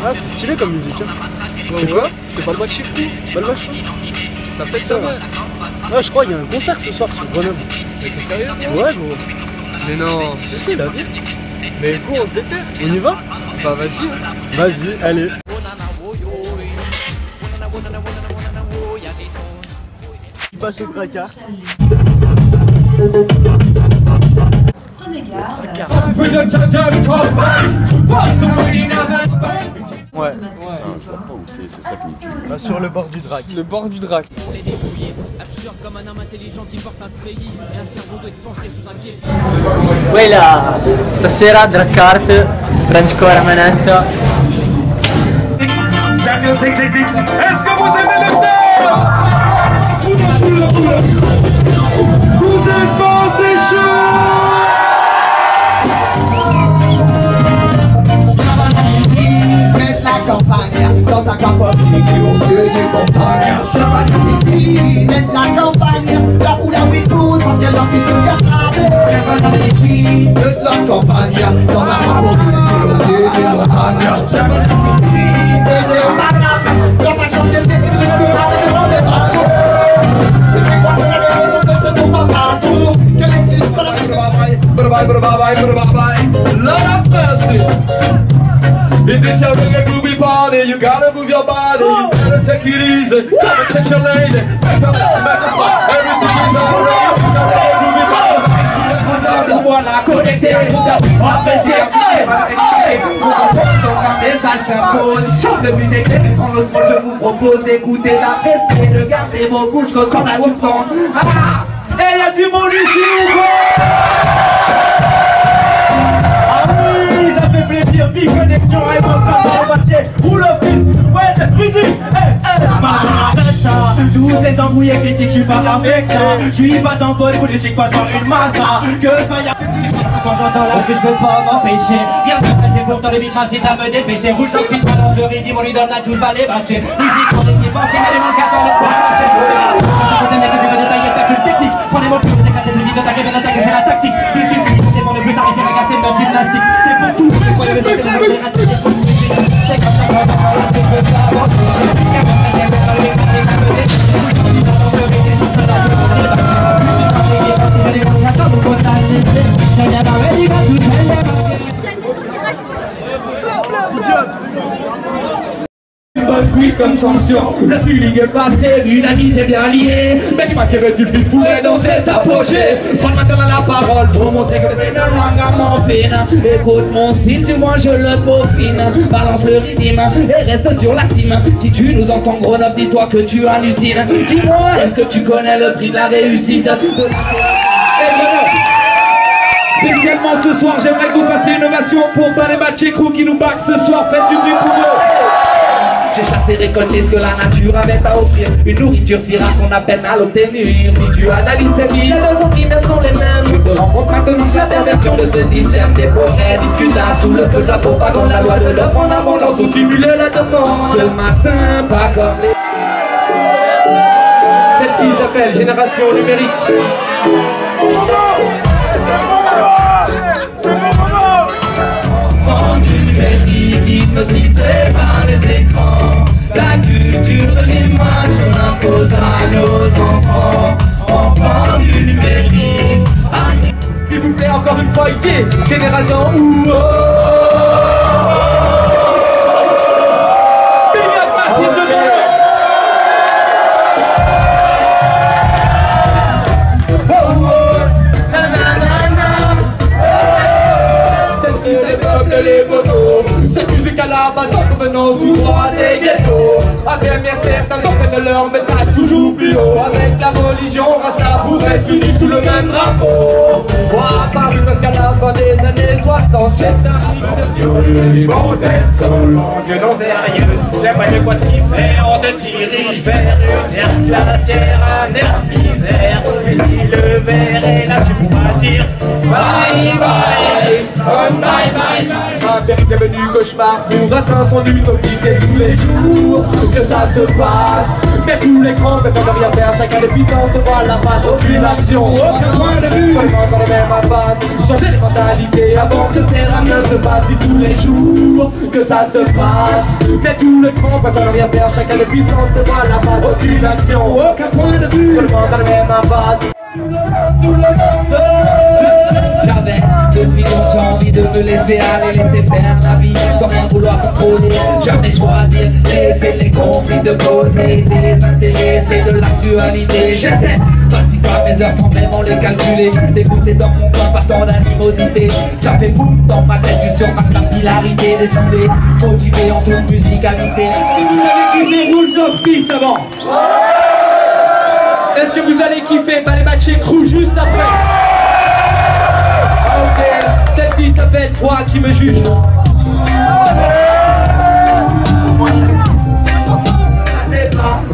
Ah, c'est stylé comme musique. Hein. C'est quoi? C'est pas le match chez vous? Pas le match? Ça pète ça, ouais. Ah, je crois qu'il y a un concert ce soir sur Grenoble. Mais t'es sérieux, toi? Ouais, gros. Mais non, si, la vie. Mais go, on se déterre. On y va? Bah, vas-y. Hein. Vas-y, allez. Je passe au tracard. Prenez garde. Ouais. Je vois pas où c'est ça qui me tue. Bah, sur le bord du drac. Le bord du drac. Pour les débrouiller, absurde comme un homme intelligent qui porte un treillis et un cerveau doit penser sous un quai. Quella stasera Dracart, French Core Manetta. Est-ce que vous aimez le vous êtes pas assez chaud. Campagne, dans sa campagne, au milieu des montagnes. Chevalier City, mène la campagne, là où la Witou, sans qu'elle en puisse se garder. Chevalier City, de la campagne, dans sa campagne, au milieu des montagnes. Chevalier City, mène les madames, dans ma chambre de vie, il reste devant les bateaux. C'est quoi que la raison de ce tour partout, qu'elle existe dans la vie. Lord have mercy. In this your reggae groovy party, you gotta move your body. You better take it easy. Come and check your lady. Back up, back up, spot. Everything is alright. It's got reggae groovy party. Voilà, connecté, apprécié, un message s'impose. Le but est clair, prendre le son, je vous propose d'écouter, d'apprécier, de garder vos bouches closes quand la tube sonne. Ah, et y'a du monde ici ou quoi? Plaisir, vie, connexion, émotion, papier, roule au fils, ouais, t'es critique, arrête ça, tous ces embrouillés critiques, j'suis pas avec ça, j'suis pas dans votre politique, pas dans une masse, que j'faille quand j'entends la pluie, j'peux pas m'empêcher, rien de stressé pourtant les beats m'incitent à me dépêcher, roule dans le piste, balance le rythme, on lui donne la touche, va les batcher, musique pour l'équipe entière, elle est manque à faire le point, je sais pas, quand t'aimes que tu veux détailler ta culture technique, prends les mots plus éclatés, plus vite, d'attaquer, bien attaquer, c'est la tactique, il suffit, c'est pour ne plus arrêter, regarde, c'est notre gymnastique, c'est pour tout. Bonne pluie comme sanction, le feeling est passé, une amitié bien liée. Mais dis-moi que veux-tu plus pourrais dans cet apogée. Prends maintenant la parole pour montrer que t'es une langue à mon fine. Écoute mon style, tu vois je le peaufine. Balance le rythme et reste sur la cime. Si tu nous entends Grenoble, dis-toi que tu hallucines. Dis-moi, est-ce que tu connais le prix de la réussite? Spécialement ce soir, j'aimerais que vous fassiez une ovation pour Balema Tchekou qui nous back ce soir. Faites du bruit pour eux. J'ai chassé, récolté ce que la nature avait à offrir. Une nourriture si rare qu'on a peine à l'obtenir. Si tu analyses cette vie, les deux opinions sont les mêmes. Je te rends compte maintenant que la perversion de ce système des forêts discutable sous le feu de la propagande. La loi de l'offre en abondance pour stimuler la demande. Ce matin, pas comme les... Cette fille s'appelle Génération Numérique. Enfant du numérique, hypnotisé par les écrans. La culture de l'image, on impose à nos enfants. Enfants du numérique. S'il vous plaît, encore une fois, yeah. Génération ou les motos. Cette musique à la base en provenance tout droit des ghettos. Avec bien certains comprennent leur message toujours plus haut. Avec la religion rasta pour être unis sous le même drapeau. Apparu parce qu'à la fin des années 60, c'est un mix de vieux. Bon d'être solo, Dieu non sérieux. C'est pas de quoi s'y faire, on se dirige vers une ère glaciaire, un air misère. Et si le verre est là, tu pourras dire bye bye, bye bye bye. périple est devenu cauchemar pour atteindre son utopie. C'est tous les jours que ça se passe, mais tous les grands peuvent rien faire. Chacun des puissants se voit la face, aucune action, aucun point de vue. Tout le monde dans les mêmes impasses, changer les mentalités avant que ces drames ne se passent. C'est tous les jours que ça se passe, mais tous les grands peuvent rien faire. Chacun des puissants se voit la face, aucune action, aucun point de vue. Tout le monde dans les mêmes impasses. J'avais depuis longtemps envie de me laisser aller, laisser faire la vie sans rien vouloir contrôler. Jamais choisir, laisser les conflits de côté, désintéressé de l'actualité. J'étais passif à mes heures sans vraiment les calculer, d'écouter dans mon coin par tant d'animosité. Ça fait boum dans ma tête juste sur ma capillarité, décidé, motivé en toute musicalité. Vous avez kiffé Rules of Peace avant? Est-ce que vous allez kiffer les matchs crew juste après? Ok, celle-ci s'appelle Toi qui me juge.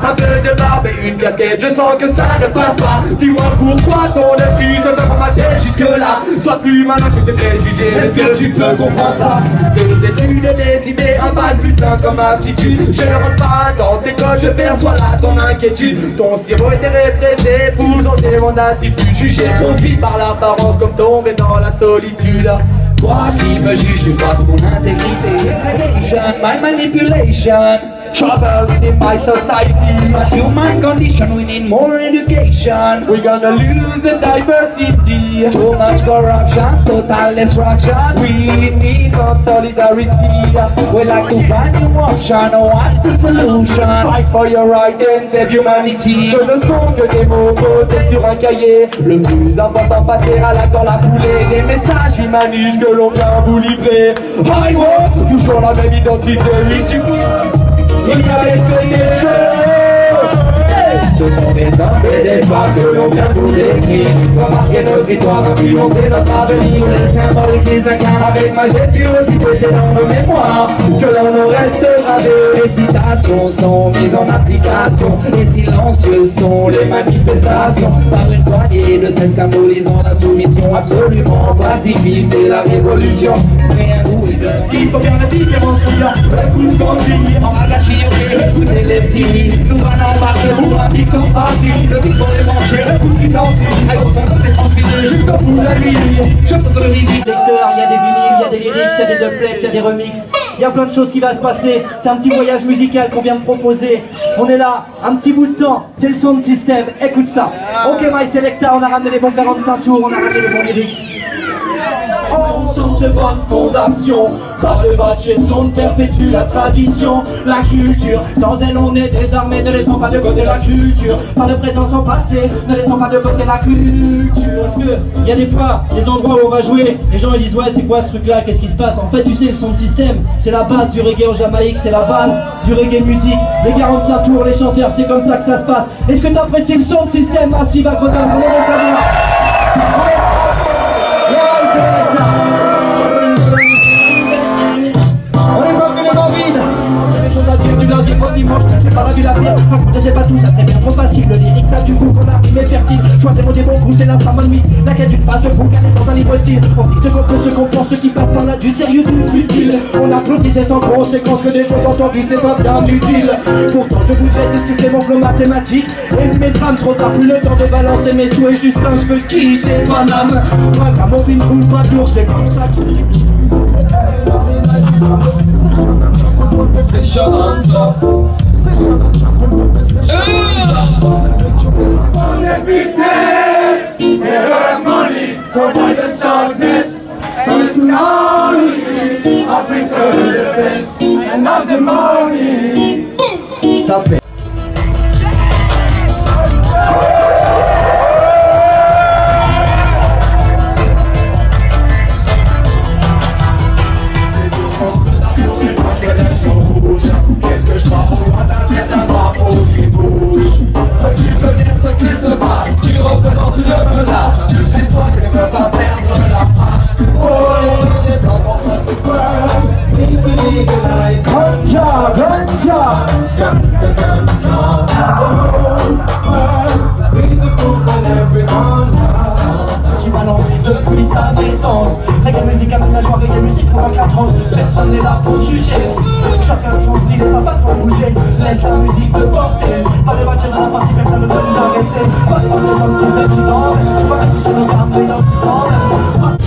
Un peu de barbe et une casquette, je sens que ça ne passe pas. Dis-moi pourquoi ton esprit te fait formater jusque là. Sois plus malin que tes préjugés, est-ce que tu peux comprendre ça? Des études et des idées, un bac plus un comme aptitude. Je ne rentre pas dans tes codes, je perçois là ton inquiétude. Ton cerveau était répressé pour changer mon attitude. Jugé trop vite par l'apparence comme tomber dans la solitude. Toi qui me juges, tu passes mon intégrité. My manipulation. Troubles in my society. Human condition, we need more education. We're gonna lose the diversity. Too much corruption, total destruction. We need more solidarity. We like to find new option. What's the solution? Fight for your right and save humanity. Ce ne sont que des mots posés sur un cahier. Le plus important, passer à l'acte dans la foulée. Des messages humanistes que l'on vient vous livrer. I want toujours la même identité. Il suffit. Il y a des ce sont des hommes et des femmes que l'on vient vous décrire. Ils ont marqué notre histoire, influencé notre avenir. Les symboles qu'ils incarnent avec majestuosité, c'est dans nos mémoires que l'on nous reste gravé. Les citations sont mises en application, et silencieux sont les manifestations. Par une poignée de celles symbolisant la soumission absolument pacifiste et la révolution. Rien nous est ce qu'il faut faire la différence. Écoute ce qu'on dit, en agachi, écoutez les petits. Nous allons marcher pour un mix en partie. Le micro est branché, écoute ce qui s'ensuit. Elles sont complètement fidèles jusqu'au bout de la nuit. Je pose le midi. Lecteur, il y a des vinyles, il y a des lyrics, il y a des dubplates, il y a des remixes. Il y a plein de choses qui va se passer. C'est un petit voyage musical qu'on vient de proposer. On est là, un petit bout de temps. C'est le Sound System. Écoute ça. Ok, My Selecta, on a ramené les bons 45 tours, on a ramené les bons lyrics. Ensemble de bonnes fondations, pas de match et son perpétue la tradition, la culture. Sans elle on est désarmé, ne laissons pas de côté la culture. Pas de présence en passé, ne laissons pas de côté la culture. Parce que il y a des fois, des endroits où on va jouer, les gens ils disent ouais c'est quoi ce truc là, qu'est-ce qui se passe? En fait tu sais le Sound System, c'est la base du reggae en Jamaïque, c'est la base du reggae musique. Les 45 tours, les chanteurs, c'est comme ça que ça se passe. Est-ce que t'apprécies le Sound System Massive à côté? On aimerait savoir. Du lundi au dimanche, j'ai pas la vie la pire. Raconter c'est pas tout, ça serait bien trop facile. Le lyrique ça du coup qu'on a rimé fertile. Choisir des bons coups, c'est l'instrument miss. La quête d'une phrase de fou, calée dans un livre style. On dit ce qu'on peut, ce qu'on pense, ceux qui parlent par là du sérieux, du futile. On applaudit, c'est sans conséquence que des choses entendues, c'est pas bien utile. Pourtant je voudrais tester mon flow mathématique et mes drames, trop tard, plus le temps de balancer mes souhaits. Juste un, je veux quitter Paname. Pas mon film roule pas tour, c'est comme ça que c'est chaud. Business, they earn money, provide the sadness. Personally, I prefer the best and not the money. Ça fait. Qu'est-ce que je vois au loin d'un certain drapeau qui bouge? Tu peux dire ce qui se passe, qui représente une menace. L'histoire qui ne veut pas perdre la face. Oh, il est temps qu'on fasse the world. Need to legalize. tranche, personne n'est là pour juger. Chacun son style et sa façon de bouger. Laisse la musique te porter. Pas les bâtir à la partie, personne ne peut nous arrêter. Pas de les hommes si c'est tout temps. Pas rester sur le garde, mais là aussi quand même.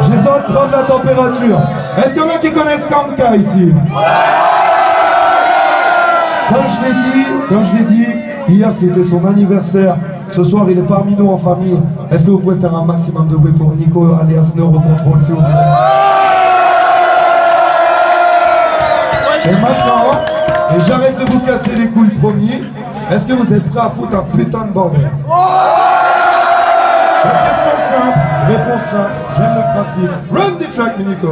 J'ai besoin de prendre la température. Est-ce qu'il y en a qui connaissent Kanka ici? Comme je l'ai dit, hier c'était son anniversaire. Ce soir il est parmi nous en famille. Est-ce que vous pouvez faire un maximum de bruit pour Nico alias Neurocontrol s'il vous plaît? Et maintenant, et j'arrête de vous casser les couilles promis, est-ce que vous êtes prêts à foutre un putain de bordel? Question simple, réponse simple, j'aime le principe. Run the track, Nico.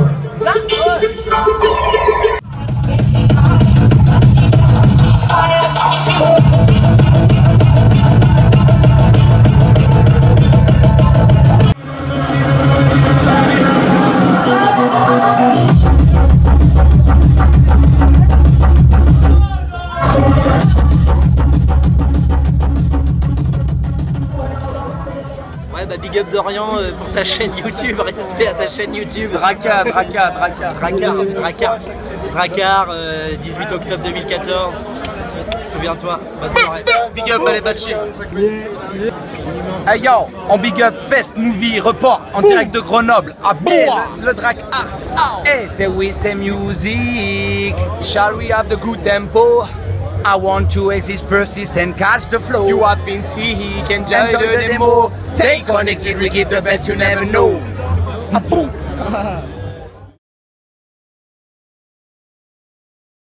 Ouais bah big up Dorian pour ta chaîne YouTube, respect à ta chaîne YouTube. Dracard, 18 octobre 2014. Souviens-toi, bonne soirée. Big up Balebachi. Hey yo, on big up Fest Movie Report en direct de Grenoble à Bois. Le Drac Art. Hey, c'est oui, c'est music. Shall we have the good tempo? I want to exist, persist and catch the flow. You have been sick, enjoy the demo. Stay connected, we give the best you never know.